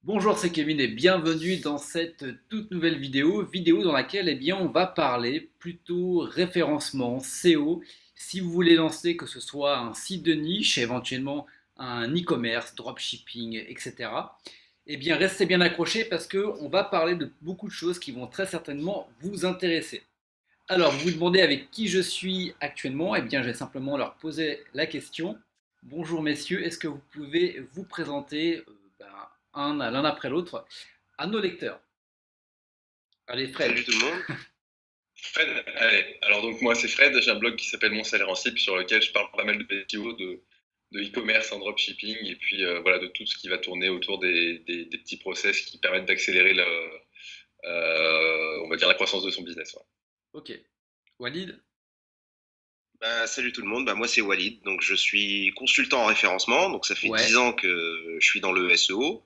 Bonjour, c'est Kevin et bienvenue dans cette toute nouvelle vidéo dans laquelle on va parler plutôt référencement, SEO. Si vous voulez lancer que ce soit un site de niche, éventuellement un e-commerce, dropshipping, etc. Restez bien accrochés parce qu'on va parler de beaucoup de choses qui vont très certainement vous intéresser. Alors, vous vous demandez avec qui je suis actuellement? Je vais simplement leur poser la question. Bonjour messieurs, est-ce que vous pouvez vous présenter l'un après l'autre à nos lecteurs? Allez, Fred. Salut tout le monde. Fred, allez. Alors donc moi c'est Fred, j'ai un blog qui s'appelle Mon Salaire en Cible sur lequel je parle pas mal de SEO, de e-commerce en dropshipping et puis voilà de tout ce qui va tourner autour des petits process qui permettent d'accélérer on va dire la croissance de son business. Ouais. Ok. Walid? Salut tout le monde, moi c'est Walid, donc je suis consultant en référencement, donc ça fait 10 Ouais, ans que je suis dans le SEO.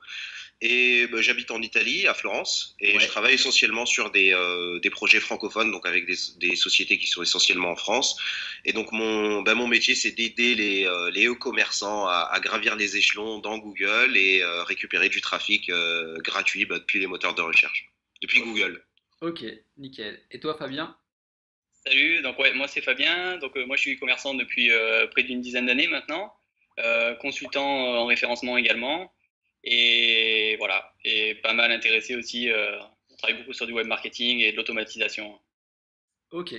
Et j'habite en Italie, à Florence, et je ouais. travaille essentiellement sur des projets francophones, donc avec des sociétés qui sont essentiellement en France. Et donc mon métier, c'est d'aider les e-commerçants à gravir les échelons dans Google et récupérer du trafic gratuit depuis les moteurs de recherche, depuis O- Google. Ok, nickel. Et toi, Fabien? Salut, donc ouais, moi c'est Fabien, moi je suis e-commerçant depuis près d'une dizaine d'années maintenant, consultant en référencement également, et voilà, et pas mal intéressé aussi, on travaille beaucoup sur du web marketing et de l'automatisation. Ok.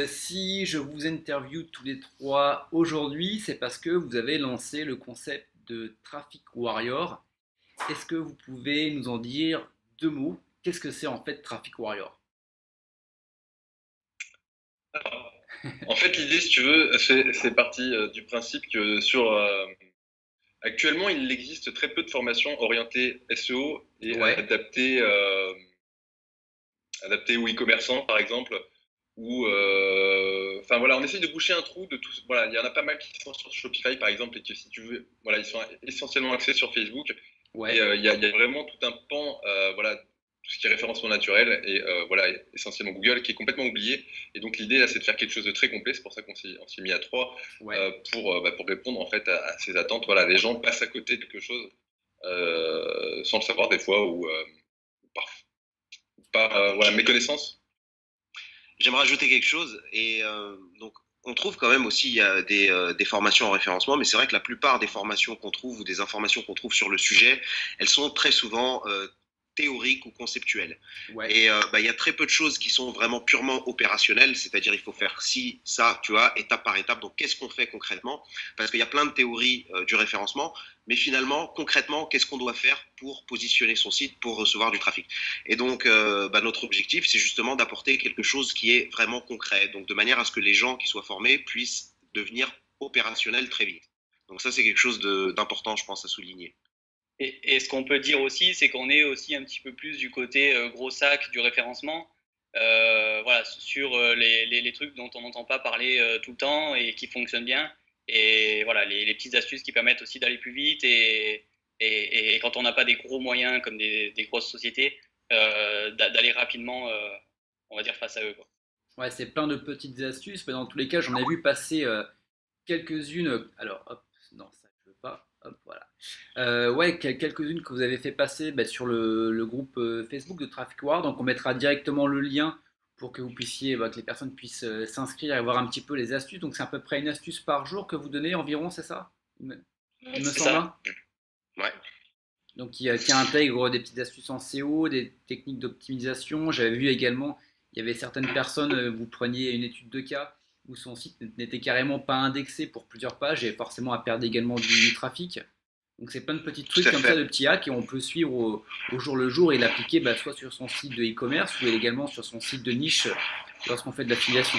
Si je vous interview tous les trois aujourd'hui, c'est parce que vous avez lancé le concept de Traffic Warrior. Est-ce que vous pouvez nous en dire deux mots? Qu'est-ce que c'est en fait Traffic Warrior? En fait, l'idée, si tu veux, c'est parti du principe que actuellement, il existe très peu de formations orientées SEO et Ouais, adaptées aux e-commerçants, par exemple. Enfin voilà, on essaye de boucher un trou de tout. Voilà, il y en a pas mal qui sont sur Shopify, par exemple, et que si tu veux, voilà, ils sont essentiellement axés sur Facebook. Et ouais, il y a vraiment tout un pan, voilà, tout ce qui est référencement naturel et voilà, essentiellement Google, qui est complètement oublié. Et donc l'idée là, c'est de faire quelque chose de très complet. C'est pour ça qu'on s'est mis à trois ouais. pour répondre en fait à ces attentes. Voilà, les gens passent à côté de quelque chose sans le savoir des fois ou par, voilà, méconnaissance. J'aimerais ajouter quelque chose et donc on trouve quand même aussi il y a des formations en référencement, mais c'est vrai que la plupart des formations qu'on trouve ou des informations qu'on trouve sur le sujet, elles sont très souvent théoriques ou conceptuelles. Ouais, Et il y a très peu de choses qui sont vraiment purement opérationnelles, c'est-à-dire il faut faire ci, ça, tu vois, étape par étape. Donc qu'est-ce qu'on fait concrètement? Parce qu'il y a plein de théories du référencement, mais finalement, concrètement, qu'est-ce qu'on doit faire pour positionner son site, pour recevoir du trafic? Et donc, notre objectif, c'est justement d'apporter quelque chose qui est vraiment concret, donc de manière à ce que les gens qui soient formés puissent devenir opérationnels très vite. Donc ça, c'est quelque chose d'important, je pense, à souligner. Et ce qu'on peut dire aussi, c'est qu'on est aussi un petit peu plus du côté gros sac du référencement, voilà, sur les trucs dont on n'entend pas parler tout le temps et qui fonctionnent bien. Et voilà, les petites astuces qui permettent aussi d'aller plus vite et quand on n'a pas des gros moyens comme des grosses sociétés, d'aller rapidement, on va dire, face à eux, quoi. ouais, c'est plein de petites astuces, mais dans tous les cas, j'en ai vu passer quelques-unes. Alors, hop, non, ça je veux pas. Hop, voilà. Ouais, quelques-unes que vous avez fait passer sur le groupe Facebook de Traffic War. Donc, on mettra directement le lien pour que vous puissiez, que les personnes puissent s'inscrire et voir un petit peu les astuces. Donc, c'est à peu près une astuce par jour que vous donnez environ, c'est ça? Il me C'est semble, ça. hein. Ouais, Donc, qui intègre des petites astuces en SEO, des techniques d'optimisation. J'avais vu également, il y avait certaines personnes, vous preniez une étude de cas où son site n'était carrément pas indexé pour plusieurs pages et forcément à perdre également du trafic. Donc, c'est plein de petits tout trucs à comme ça, fait. de petits hacks, et on peut suivre au jour le jour et l'appliquer soit sur son site de e-commerce ou également sur son site de niche lorsqu'on fait de l'affiliation.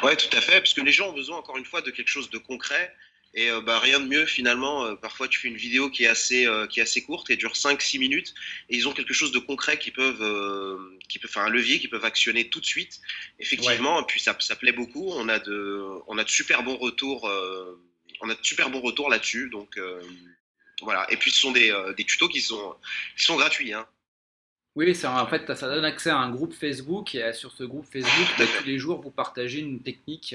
Ouais, tout à fait, parce que les gens ont besoin, encore une fois, de quelque chose de concret. Et rien de mieux finalement. Parfois, tu fais une vidéo qui est assez courte et dure 5 6 minutes, et ils ont quelque chose de concret faire un levier qu'ils peuvent actionner tout de suite. Ouais, Effectivement, et puis ça plaît beaucoup. On a de super bons retours. On a de super bons retours là-dessus. Donc voilà. Et puis ce sont des tutos qui sont gratuits, hein. oui, en fait, ça donne accès à un groupe Facebook et sur ce groupe Facebook, Tout à tous fait. les jours, vous partagez une technique.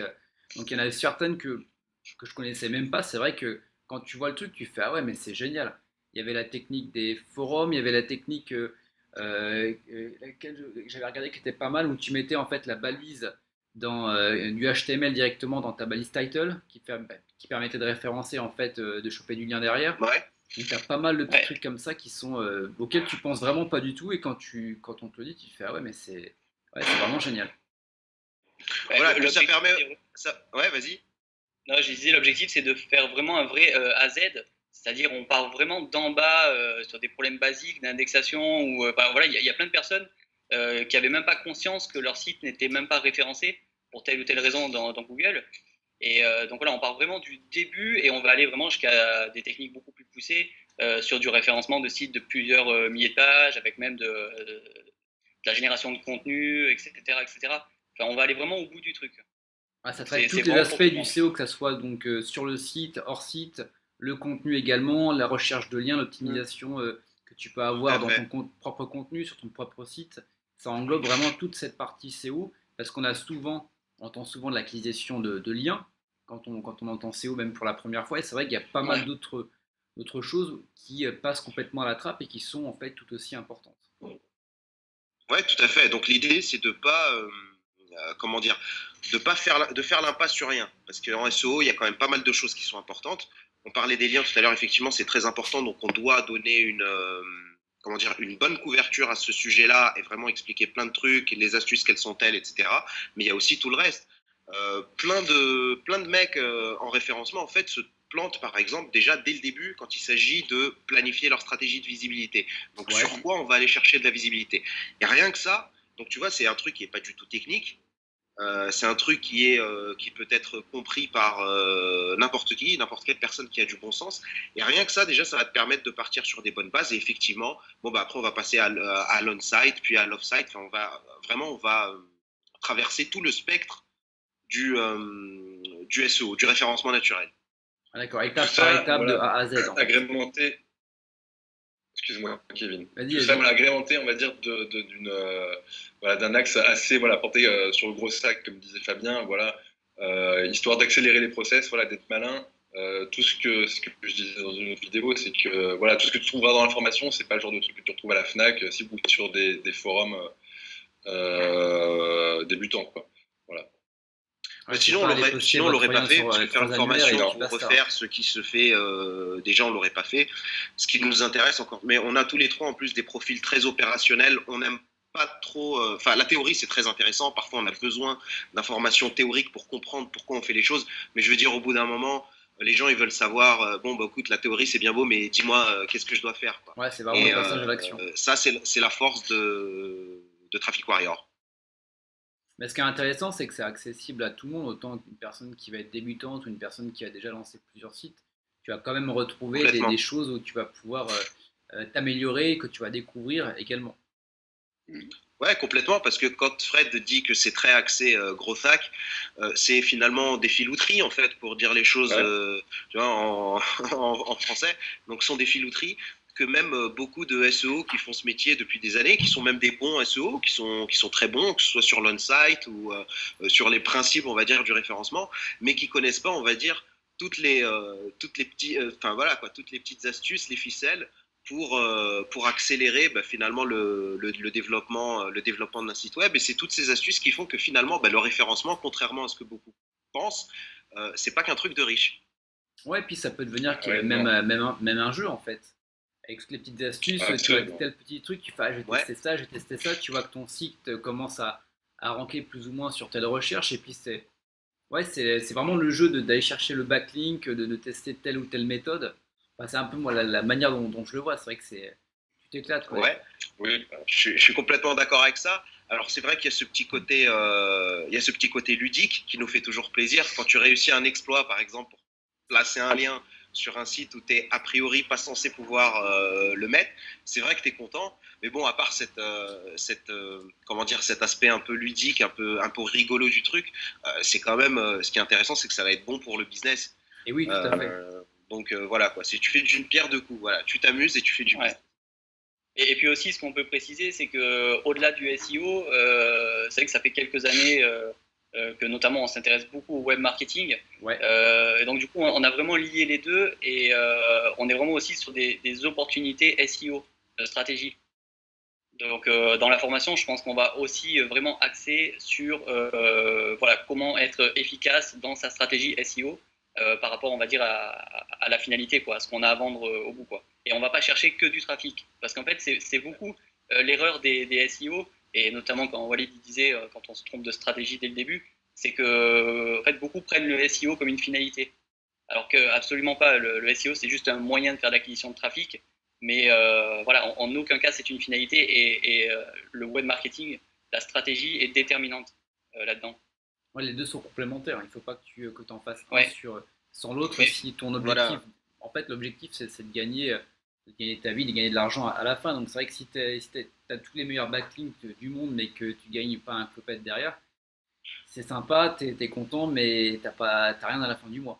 Donc, il y en a certaines que je connaissais même pas. C'est vrai que quand tu vois le truc, tu fais ah ouais, mais c'est génial. il y avait la technique des forums, il y avait la technique laquelle j'avais regardé qui était pas mal, où tu mettais en fait la balise dans du HTML directement dans ta balise title, qui permettait de référencer en fait, de choper du lien derrière. Ouais. Donc tu as pas mal de petits Ouais. trucs comme ça qui sont auxquels tu penses vraiment pas du tout, et quand on te le dit, tu te fais ah ouais, mais c'est vraiment génial. Ouais, Voilà, puis ça l'objectif, permet. Ça... Ouais, vas-y. non, je disais, l'objectif, c'est de faire vraiment un vrai A Z, c'est-à-dire on part vraiment d'en bas sur des problèmes basiques d'indexation. Voilà, il y a plein de personnes qui n'avaient même pas conscience que leur site n'était même pas référencé pour telle ou telle raison dans Google. Et donc voilà, on part vraiment du début et on va aller vraiment jusqu'à des techniques beaucoup plus poussées sur du référencement de sites de plusieurs milliers de pages, avec même de la génération de contenu, etc., etc. Enfin, on va aller vraiment au bout du truc. Ah, ça Donc traite c'est tous les vraiment pour aspects tout le du monde. SEO, que ça soit donc sur le site, hors site, le contenu également, la recherche de liens, l'optimisation que tu peux Tout à avoir dans fait. ton propre contenu, sur ton propre site. Ça englobe vraiment toute cette partie SEO, parce qu'on on entend souvent de l'acquisition de liens quand on entend SEO, même pour la première fois. Et c'est vrai qu'il y a pas mal Ouais. d'autres choses qui passent complètement à la trappe et qui sont en fait tout aussi importantes. Ouais, tout à fait. Donc l'idée, c'est de pas, comment dire, de faire l'impasse sur rien, parce qu'en SEO, il y a quand même pas mal de choses qui sont importantes. On parlait des liens tout à l'heure, effectivement, c'est très important. Donc on doit donner comment dire, une bonne couverture à ce sujet-là et vraiment expliquer plein de trucs, les astuces, quelles sont-elles, etc. Mais il y a aussi tout le reste. Plein de mecs en référencement, en fait, se plantent, par exemple, déjà dès le début quand il s'agit de planifier leur stratégie de visibilité. Donc, Ouais. sur quoi on va aller chercher de la visibilité. Et rien que ça, donc tu vois, c'est un truc qui n'est pas du tout technique. C'est un truc qui peut être compris par n'importe qui, n'importe quelle personne qui a du bon sens. Et rien que ça, déjà, ça va te permettre de partir sur des bonnes bases. Et effectivement, bon, bah, après, on va passer à l'on-site, puis à l'off-site. Enfin, on va traverser tout le spectre du SEO, du référencement naturel. Ah, d'accord, Tout étape par ça, étape de voilà, A à Z en fait. agrémenté, excuse-moi Kevin, Vas-y, tout ça, vas-y. voilà, agrémenté, on va dire, voilà, d'un axe assez voilà, porté sur le gros sac, comme disait Fabien, voilà, histoire d'accélérer les process, voilà, d'être malin. Ce que je disais dans une autre vidéo, c'est que voilà, tout ce que tu trouveras dans l'information, c'est pas le genre de truc que tu retrouves à la FNAC si vous êtes sur des forums débutants, quoi. Voilà. Ouais, c'est Sinon, pas aller poster on votre l'aurait pas rien fait, sur parce que les faire une trois annuaires et formation puis pour basta. refaire ce qui se fait, déjà, on l'aurait pas fait. Ce qui nous intéresse encore, mais on a tous les trois en plus des profils très opérationnels. On n'aime pas trop. Enfin, la théorie c'est très intéressant. Parfois, on a besoin d'informations théoriques pour comprendre pourquoi on fait les choses. Mais je veux dire, au bout d'un moment, les gens ils veulent savoir. Bon, bah écoute, la théorie c'est bien beau, mais dis-moi qu'est-ce que je dois faire, quoi. Ouais, c'est vraiment Et le passage à l'action. ça, c'est la force de Traffic Warrior. Mais ce qui est intéressant, c'est que c'est accessible à tout le monde, autant qu'une personne qui va être débutante ou une personne qui a déjà lancé plusieurs sites. Tu vas quand même retrouver Complètement. des choses où tu vas pouvoir t'améliorer, que tu vas découvrir également. Ouais, complètement, parce que quand Fred dit que c'est très axé gros sac, c'est finalement des filouteries, en fait, pour dire les choses Ouais. tu vois, en français. Donc, ce sont des filouteries que même beaucoup de SEO qui font ce métier depuis des années, qui sont même des bons SEO, qui sont très bons, que ce soit sur l'on-site ou sur les principes, on va dire, du référencement, mais qui connaissent pas, on va dire, toutes les petites astuces, les ficelles pour accélérer finalement le développement d'un site web. Et c'est toutes ces astuces qui font que finalement, le référencement, contrairement à ce que beaucoup pensent, c'est pas qu'un truc de riche. Ouais, puis ça peut devenir Ouais, même un jeu en fait. Avec toutes les petites astuces, tu vois absolument. tel petit truc, tu fais ah, je vais Ouais. tester ça, je vais tester ça, tu vois que ton site commence à ranker plus ou moins sur telle recherche, et puis c'est vraiment le jeu d'aller chercher le backlink, de tester telle ou telle méthode. Enfin, c'est un peu moi la manière dont je le vois, c'est vrai que tu t'éclates quoi. Ouais, Oui, je suis complètement d'accord avec ça. Alors c'est vrai qu'il y a il y a ce petit côté ludique qui nous fait toujours plaisir. Quand tu réussis un exploit, par exemple, pour placer un lien sur un site où tu es a priori pas censé pouvoir le mettre, c'est vrai que tu es content. Mais bon, à part comment dire, cet aspect un peu ludique, un peu rigolo du truc, c'est quand même ce qui est intéressant, c'est que ça va être bon pour le business. Et oui, tout à fait. Donc voilà quoi, si tu fais d'une pierre deux coups, voilà, tu t'amuses et tu fais du Ouais. business. Et puis aussi, ce qu'on peut préciser, c'est que au-delà du SEO, c'est vrai que ça fait quelques années que notamment on s'intéresse beaucoup au web marketing. Ouais. Et donc du coup, on a vraiment lié les deux et on est vraiment aussi sur des opportunités SEO, stratégie. Donc dans la formation, je pense qu'on va aussi vraiment axer sur voilà, comment être efficace dans sa stratégie SEO par rapport, on va dire, à la finalité, quoi, à ce qu'on a à vendre au bout, quoi. Et on ne va pas chercher que du trafic. Parce qu'en fait, c'est beaucoup l'erreur des SEO, et notamment quand Walid disait, quand on se trompe de stratégie dès le début, c'est que en fait, beaucoup prennent le SEO comme une finalité. Alors que absolument pas, le SEO, c'est juste un moyen de faire de l'acquisition de trafic. Mais voilà, en aucun cas, c'est une finalité. Et le web marketing, la stratégie est déterminante là-dedans. Ouais, les deux sont complémentaires. Il ne faut pas que tu en fasses un Ouais. sans l'autre. Mais Si ton objectif, Voilà. en fait, l'objectif, c'est de gagner ta vie, de gagner de l'argent à la fin. Donc, c'est vrai que si tu as tous les meilleurs backlinks du monde, mais que tu gagnes pas un clopette derrière, c'est sympa, tu es content, mais t'as rien à la fin du mois.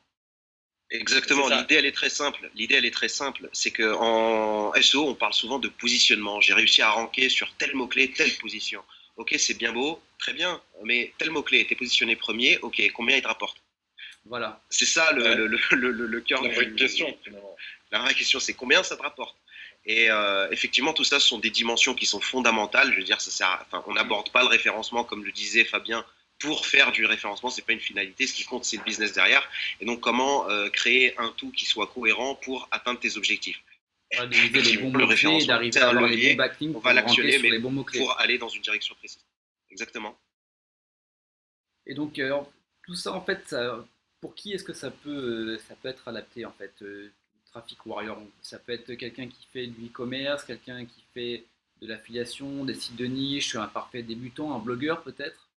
Exactement, c'est ça. l'idée elle est très simple. L'idée elle est très simple, c'est que en SEO on parle souvent de positionnement. J'ai réussi à ranker sur tel mot-clé, telle position. Ok, c'est bien beau, très bien, mais tel mot-clé, t'es positionné premier, ok, combien il te rapporte? Voilà. C'est ça Ouais. le cœur La vraie du. question, finalement. La vraie question, c'est combien ça te rapporte? Et effectivement, tout ça ce sont des dimensions qui sont fondamentales. Je veux dire, enfin, on n'aborde pas le référencement, comme le disait Fabien, pour faire du référencement. C'est pas une finalité. Ce qui compte, c'est le business derrière. Et donc, comment créer un tout qui soit cohérent pour atteindre tes objectifs. Voilà, de viser les bons Le mots-clés, référencement, d'arriver c'est à un avoir les bons levier. backlinks On pour va ranker l'actionner, sur mais les bons mots-clés. pour aller dans une direction précise. Exactement. Et donc, tout ça, en fait, pour qui est-ce que ça peut être adapté, en fait, Traffic Warrior? Donc, ça peut être quelqu'un qui fait du e-commerce, quelqu'un qui fait de l'affiliation, des sites de niche, un parfait débutant, un blogueur peut-être.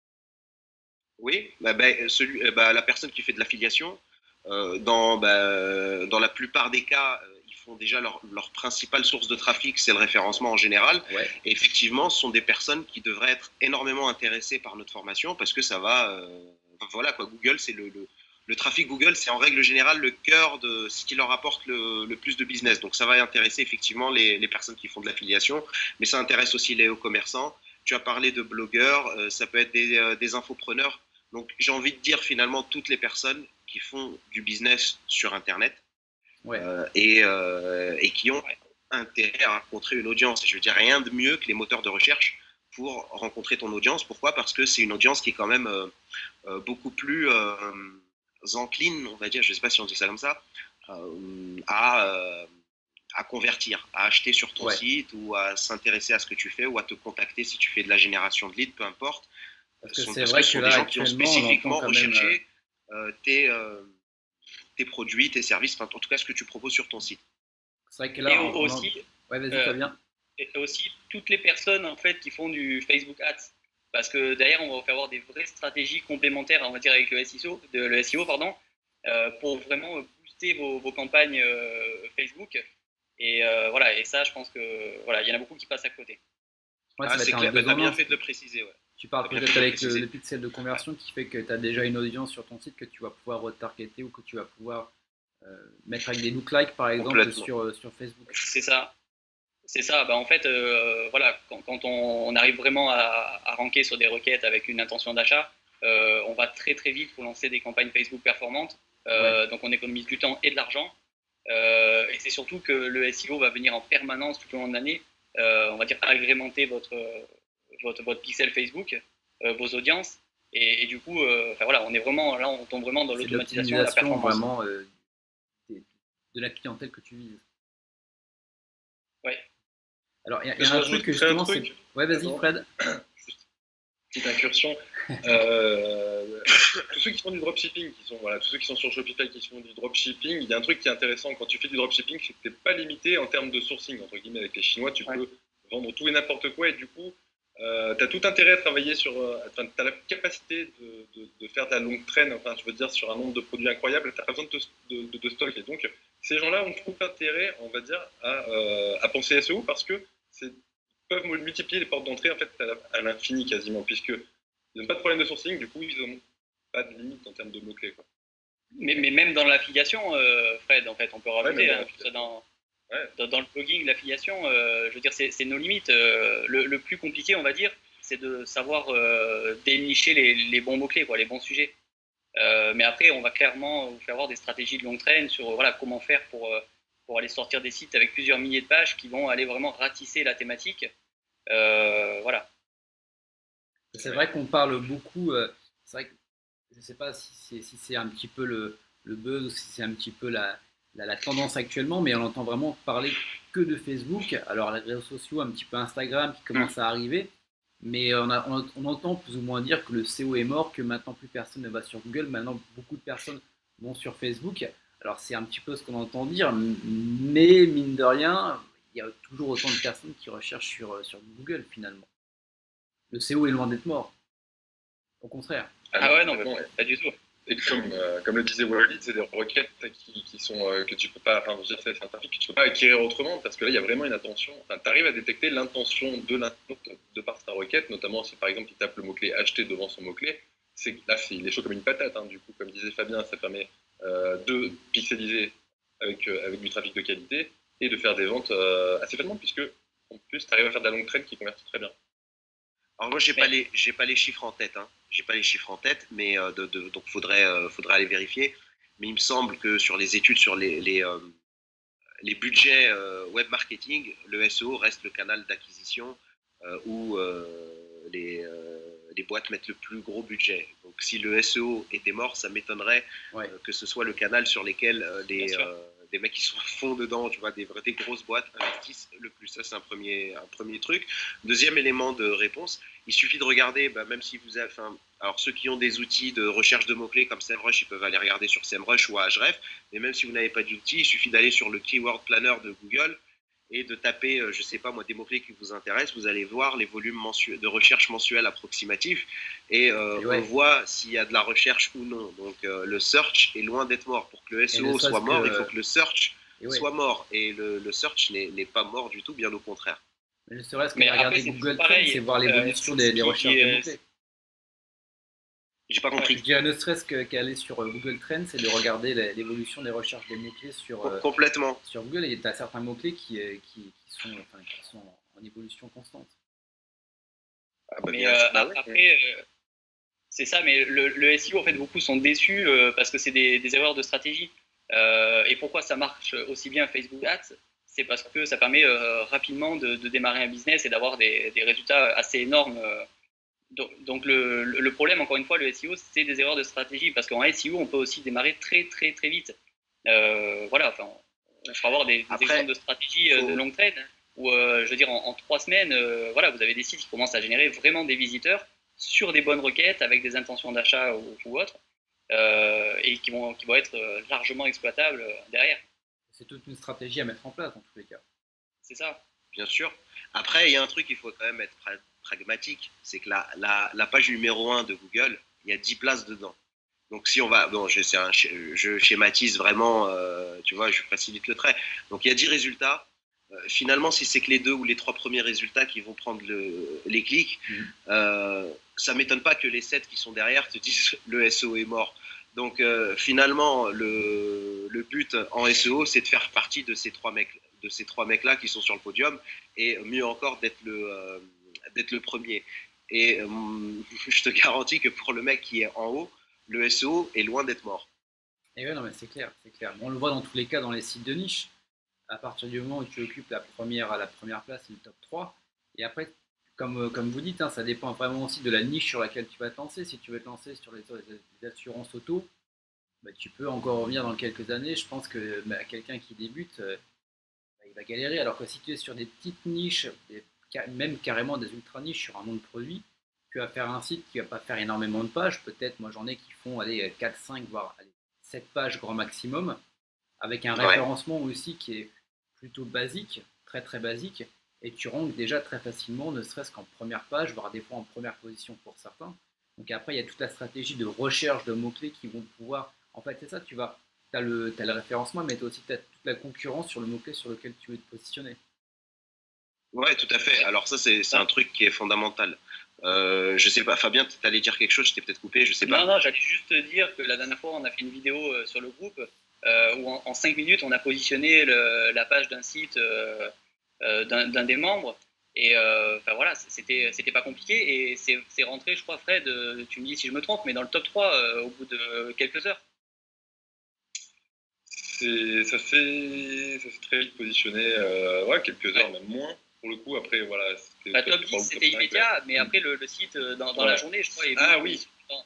Oui, la personne qui fait de l'affiliation, dans la plupart des cas, ils font déjà leur principale source de trafic, c'est le référencement en général. Ouais, Et effectivement, ce sont des personnes qui devraient être énormément intéressées par notre formation parce que ça va, voilà quoi, Google, c'est le trafic Google, c'est en règle générale le cœur de ce qui leur apporte le plus de business. Donc ça va intéresser effectivement les personnes qui font de l'affiliation, mais ça intéresse aussi les commerçants. Tu as parlé de blogueurs, ça peut être des infopreneurs. Donc j'ai envie de dire finalement toutes les personnes qui font du business sur Internet ouais. et qui ont intérêt à rencontrer une audience. Et je veux dire rien de mieux que les moteurs de recherche pour rencontrer ton audience. Pourquoi? Parce que c'est une audience qui est quand même beaucoup plus encline, on va dire, je ne sais pas si on dit ça comme ça, euh, à, euh, à convertir, à acheter sur ton Ouais. site ou à s'intéresser à ce que tu fais ou à te contacter si tu fais de la génération de leads, peu importe. Parce que Parce c'est que vrai ce que sont là, des gens qui ont actuellement, on entend spécifiquement quand même. recherché tes produits, tes services, enfin, en tout cas ce que tu proposes sur ton site. C'est vrai que Et là, aussi, ouais, vas-y, euh, Fabien. et aussi toutes les personnes en fait qui font du Facebook Ads. Parce que derrière, on va faire avoir des vraies stratégies complémentaires, on va dire, avec le SEO pardon, pour vraiment booster vos campagnes Facebook. Et voilà, et ça, je pense que voilà, il y en a beaucoup qui passent à côté. Ouais, ça Ah, va c'est être un clair, deux tu as en bien un. fait de le préciser. Ouais. Tu parles T'as bien fait peut-être de le avec préciser. le pixel de conversion qui fait que tu as déjà une audience sur ton site que tu vas pouvoir retargeter ou que tu vas pouvoir mettre avec des lookalikes par exemple Complètement. sur Facebook. C'est ça. C'est ça. Bah, en fait, voilà, quand on arrive vraiment à ranker sur des requêtes avec une intention d'achat, on va très très vite pour lancer des campagnes Facebook performantes. Ouais. Donc on économise du temps et de l'argent. Et c'est surtout que le SEO va venir en permanence tout au long de l'année, on va dire agrémenter votre pixel Facebook, vos audiences. Et du coup, enfin, voilà, on est vraiment là, on tombe vraiment dans C'est de l'automatisation et la l'optimisation performance. vraiment des- de la clientèle que tu vises. Ouais. Alors il y Mais a je un truc que rajouterais un justement c'est. truc. Ouais, vas-y Attends. Fred. Juste petite incursion. Tous ceux qui font du dropshipping, tous ceux qui sont sur Shopify qui font du dropshipping, il y a un truc qui est intéressant quand tu fais du dropshipping, c'est que tu n'es pas limité en termes de sourcing, entre guillemets, avec les Chinois, tu peux vendre tout et n'importe quoi, et du coup, tu as tout intérêt à travailler sur. Tu as la capacité de faire de la longue traîne, enfin, je veux dire, sur un nombre de produits incroyables, tu n'as pas besoin de stock. Et donc, ces gens-là ont tout intérêt, on va dire, à penser SEO parce que peuvent multiplier les portes d'entrée en fait à l'infini quasiment, puisque ils n'ont pas de problème de sourcing, du coup ils n'ont pas de limite en termes de mots-clés. Mais même dans l'affiliation, Fred, en fait, on peut rajouter même dans le blogging, l'affiliation, je veux dire, c'est nos limites. Le plus compliqué, on va dire, c'est de savoir dénicher les bons mots-clés, quoi, les bons sujets. Mais après, on va clairement vous faire voir des stratégies de long train sur voilà, comment faire pour aller sortir des sites avec plusieurs milliers de pages qui vont aller vraiment ratisser la thématique. Voilà. C'est vrai qu'on parle beaucoup, c'est vrai que je ne sais pas si c'est un petit peu le buzz ou si c'est un petit peu la tendance actuellement, mais on entend vraiment parler que de Facebook. Alors les réseaux sociaux, un petit peu Instagram qui commence à arriver, mais on entend plus ou moins dire que le SEO est mort, que maintenant plus personne ne va sur Google, maintenant beaucoup de personnes vont sur Facebook. Alors c'est un petit peu ce qu'on entend dire, mais mine de rien, il y a toujours autant de personnes qui recherchent sur Google finalement. Le SEO est loin d'être mort. Au contraire. Ah ouais, non, pas du tout. Et comme le disait Walid, c'est des requêtes qui sont que tu peux pas, enfin, c'est un trafic que tu peux pas acquérir autrement parce que là, il y a vraiment une attention. Enfin, tu arrives à détecter l'intention de l'internaute de par ta requête, notamment si par exemple il tape le mot-clé acheter devant son mot-clé. Là, il est chaud comme une patate. Hein, du coup, comme disait Fabien, ça permet de pixeliser avec du trafic de qualité et de faire des ventes assez facilement puisque en plus, tu arrives à faire de la longue traîne qui convertit très bien. Alors moi, j'ai pas les chiffres en tête, hein. J'ai pas les chiffres en tête, mais donc faudrait aller vérifier. Mais il me semble que sur les études sur les budgets web marketing, le SEO reste le canal d'acquisition où les boîtes mettent le plus gros budget. Donc si le SEO était mort, ça m'étonnerait que ce soit le canal sur lequel des mecs qui sont à fond dedans, tu vois, des grosses boîtes investissent le plus. Ça, c'est un premier truc. Deuxième élément de réponse, il suffit de regarder, même si vous avez, alors ceux qui ont des outils de recherche de mots-clés comme SEMrush, ils peuvent aller regarder sur SEMrush ou Ahref, mais même si vous n'avez pas d'outils, il suffit d'aller sur le Keyword Planner de Google et de taper, je sais pas moi, des mots-clés qui vous intéressent, vous allez voir les volumes de recherche mensuels approximatifs et on voit s'il y a de la recherche ou non. Donc le search est loin d'être mort. Pour que le SEO soit mort, il faut que le search soit mort. Et le search n'est pas mort du tout, bien au contraire. Mais ne serait-ce que regarder Google Trends, c'est voir l'évolution des recherches de mots-clés. J'ai pas compris. Je dirais ne serait-ce qu'aller sur Google Trends, c'est de regarder l'évolution des recherches des mots-clés complètement sur Google. Et tu as certains mots-clés qui sont en évolution constante. Mais après, c'est ça, mais le SEO, en fait, beaucoup sont déçus parce que c'est des erreurs de stratégie. Et pourquoi ça marche aussi bien Facebook Ads? C'est parce que ça permet rapidement de démarrer un business et d'avoir des résultats assez énormes. Donc le problème, encore une fois, le SEO, c'est des erreurs de stratégie parce qu'en SEO, on peut aussi démarrer très très très vite. Voilà, enfin, on fera avoir des exemples de stratégie de longue traîne où, je veux dire, en 3 semaines, voilà, vous avez des sites qui commencent à générer vraiment des visiteurs sur des bonnes requêtes avec des intentions d'achat ou autres et qui vont être largement exploitables derrière. C'est toute une stratégie à mettre en place dans tous les cas. C'est ça. Bien sûr. Après, il y a un truc, il faut quand même être pragmatique, c'est que la page numéro 1 de Google, il y a 10 places dedans. Donc si on va, je schématise vraiment, tu vois, je facilite le trait. Donc il y a 10 résultats. Finalement, si c'est que les 2 ou les 3 premiers résultats qui vont prendre les clics, ça ne m'étonne pas que les 7 qui sont derrière te disent le SEO est mort. Donc finalement, le but en SEO, c'est de faire partie de ces 3 mecs-là qui sont sur le podium, et mieux encore d'être le premier. Et je te garantis que pour le mec qui est en haut, le SEO est loin d'être mort. Et ouais, non, mais c'est clair, c'est clair. Bon, on le voit dans tous les cas dans les sites de niche. À partir du moment où tu occupes la première place, c'est le top 3. Et après, comme vous dites, ça dépend vraiment aussi de la niche sur laquelle tu vas te lancer. Si tu veux te lancer sur les assurances auto, tu peux encore revenir dans quelques années. Je pense que quelqu'un qui débute, il va galérer. Alors que si tu es sur des petites niches, même carrément des ultra niches sur un nom de produit, tu vas faire un site qui ne va pas faire énormément de pages. Peut-être, moi j'en ai qui font 4, 5, voire 7 pages grand maximum, avec un référencement aussi qui est plutôt basique, très très basique, et tu ranks déjà très facilement, ne serait-ce qu'en première page, voire des fois en première position pour certains. Donc après, il y a toute la stratégie de recherche de mots-clés qui vont pouvoir... En fait, c'est ça, tu as le référencement, mais tu as aussi toute la concurrence sur le mot-clé sur lequel tu veux te positionner. Ouais, tout à fait. Alors ça, c'est un truc qui est fondamental. Je sais pas, Fabien, tu allais dire quelque chose, je t'ai peut-être coupé, je sais pas. Non, j'allais juste dire que la dernière fois, on a fait une vidéo sur le groupe où en 5 minutes, on a positionné la page d'un site d'un des membres. Et enfin voilà, c'était pas compliqué et c'est rentré, je crois, Fred, tu me dis si je me trompe, mais dans le top 3 au bout de quelques heures. Ça s'est très vite positionné, ouais, quelques heures, même moins. Pour le coup, après, voilà. Top 10, c'était immédiat, mais après, le site, dans la journée, je crois, est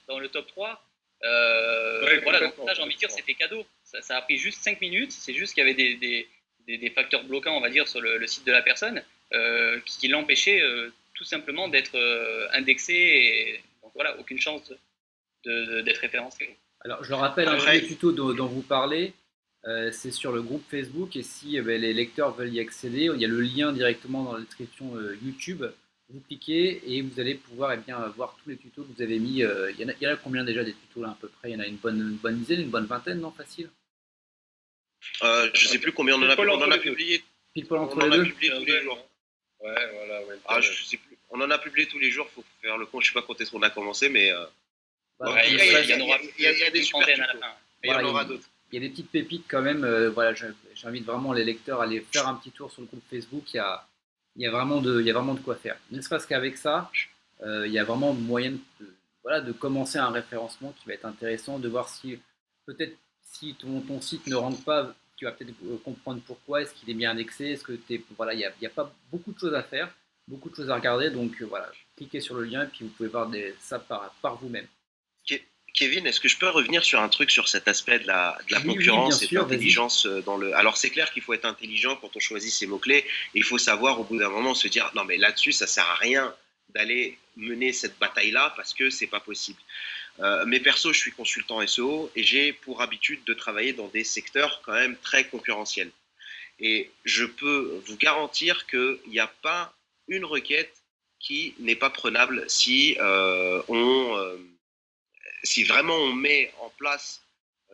dans le top 3. Voilà, donc ça, j'ai envie de dire, c'était cadeau. Ça a pris juste 5 minutes. C'est juste qu'il y avait des facteurs bloquants, on va dire, sur le site de la personne qui l'empêchaient tout simplement d'être indexé. Et, donc voilà, aucune chance d'être référencé. Alors, je le rappelle, un des tutos dont vous parlez, c'est sur le groupe Facebook et si les lecteurs veulent y accéder, il y a le lien directement dans la description YouTube. Vous cliquez et vous allez pouvoir voir tous les tutos que vous avez mis. Il y en a combien déjà des tutos là à peu près? Il y en a une bonne dizaine, une bonne vingtaine, non? Facile? Je sais plus combien on en a publié. Pile poil entre les deux. On en a publié tous les jours. Ouais, voilà. Ouais, je sais plus. On en a publié tous les jours. Faut faire le compte. Je sais pas quand est-ce qu'on a commencé, mais il y en aura des super tutos. À la fin. Il y en aura d'autres. Il y a des petites pépites quand même. Voilà, j'invite vraiment les lecteurs à aller faire un petit tour sur le groupe Facebook. Il y a vraiment de quoi faire. Ne serait-ce qu'avec ça, il y a vraiment moyen de commencer un référencement qui va être intéressant, de voir si peut-être si ton site ne rentre pas, tu vas peut-être comprendre pourquoi, est-ce qu'il est bien indexé, est-ce que voilà, il y a pas beaucoup de choses à faire, beaucoup de choses à regarder. Donc voilà, cliquez sur le lien et puis vous pouvez voir ça par vous-même. Kevin, est-ce que je peux revenir sur un truc sur cet aspect de la concurrence et de l'intelligence dans le. Alors c'est clair qu'il faut être intelligent quand on choisit ses mots-clés. Il faut savoir au bout d'un moment se dire non mais là-dessus ça sert à rien d'aller mener cette bataille-là parce que c'est pas possible. Mais perso, je suis consultant SEO et j'ai pour habitude de travailler dans des secteurs quand même très concurrentiels. Et je peux vous garantir qu'il n'y a pas une requête qui n'est pas prenable si si vraiment on met en place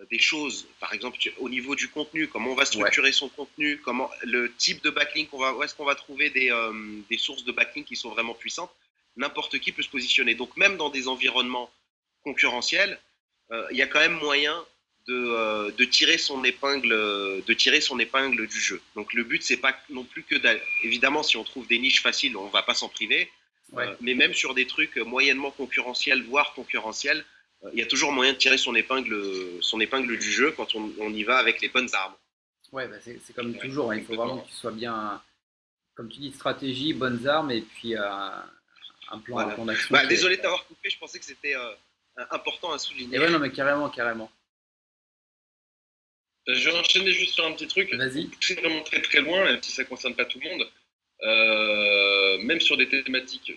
des choses, par exemple au niveau du contenu, comment on va structurer son contenu, comment le type de backlink, où est-ce qu'on va trouver des sources de backlink qui sont vraiment puissantes, n'importe qui peut se positionner. Donc même dans des environnements concurrentiels, il y a quand même moyen de tirer son épingle du jeu. Donc le but c'est pas non plus que évidemment si on trouve des niches faciles, on va pas s'en priver, mais même sur des trucs moyennement concurrentiels, voire concurrentiels, il y a toujours moyen de tirer son épingle du jeu quand on y va avec les bonnes armes. Ouais, c'est comme toujours, il faut vraiment que tu sois bien, comme tu dis, stratégie, bonnes armes et puis un plan d'action. Désolé de t'avoir coupé, je pensais que c'était important à souligner. Et ouais, non, mais carrément. Je vais enchaîner juste sur un petit truc. Vas-y. C'est vraiment très très loin, même si ça ne concerne pas tout le monde. Même sur des thématiques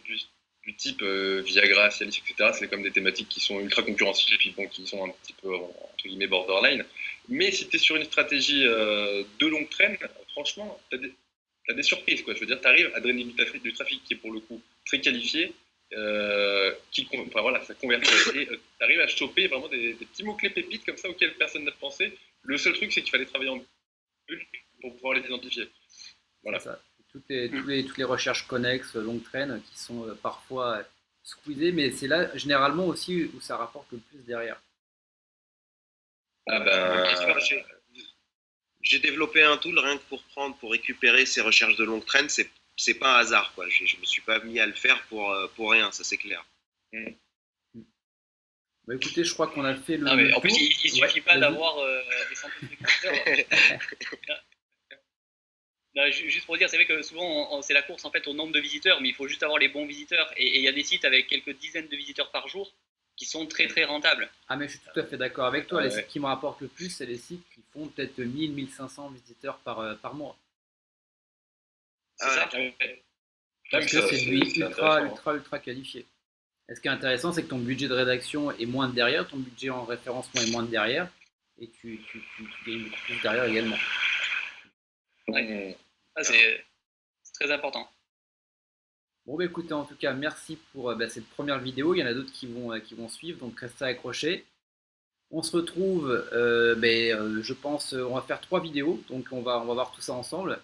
du type Viagra, Cialis, etc. C'est comme des thématiques qui sont ultra concurrentielles et puis bon, qui sont un petit peu entre guillemets borderline. Mais si tu es sur une stratégie de longue traîne, franchement, tu as des surprises. Quoi. Je veux dire, tu arrives à drainer du trafic qui est pour le coup très qualifié, ça convertit et tu arrives à choper vraiment des petits mots-clés pépites comme ça auxquels personne n'a pensé. Le seul truc, c'est qu'il fallait travailler en bulle pour pouvoir les identifier. Voilà. C'est ça. Toutes les recherches connexes, longue traîne, qui sont parfois squeezées, mais c'est là généralement aussi où ça rapporte le plus derrière. J'ai développé un tool rien que pour récupérer ces recherches de longue traîne. C'est pas un hasard, quoi. Je me suis pas mis à le faire pour rien, ça c'est clair. Bah écoutez, je crois qu'on a fait le. Non, mais en plus, il suffit pas d'avoir des centaines de visiteurs. Non, juste pour dire, c'est vrai que souvent c'est la course en fait au nombre de visiteurs, mais il faut juste avoir les bons visiteurs. Et il y a des sites avec quelques dizaines de visiteurs par jour qui sont très très rentables. Ah mais je suis tout à fait d'accord avec toi. Les sites qui me rapportent le plus, c'est les sites qui font peut-être 1000-1500 visiteurs par mois. C'est ça. Parce que c'est du ultra qualifié. Et ce qui est intéressant, c'est que ton budget de rédaction est moins de derrière, ton budget en référencement est moins de derrière, et tu gagnes beaucoup plus derrière également. Ouais. C'est très important. Bon bah écoutez, en tout cas, merci pour cette première vidéo. Il y en a d'autres qui vont suivre, donc restez accrochés. On se retrouve, je pense, on va faire 3 vidéos, donc on va voir tout ça ensemble.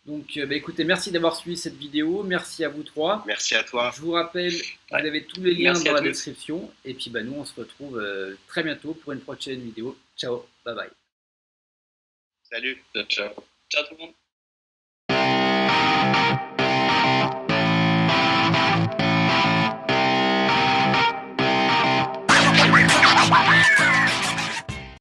Donc écoutez, merci d'avoir suivi cette vidéo, merci à vous 3. Merci à toi. Je vous rappelle, vous avez tous les liens dans la description, et puis nous on se retrouve très bientôt pour une prochaine vidéo. Ciao, bye bye. Salut. Ciao. Ciao tout le monde.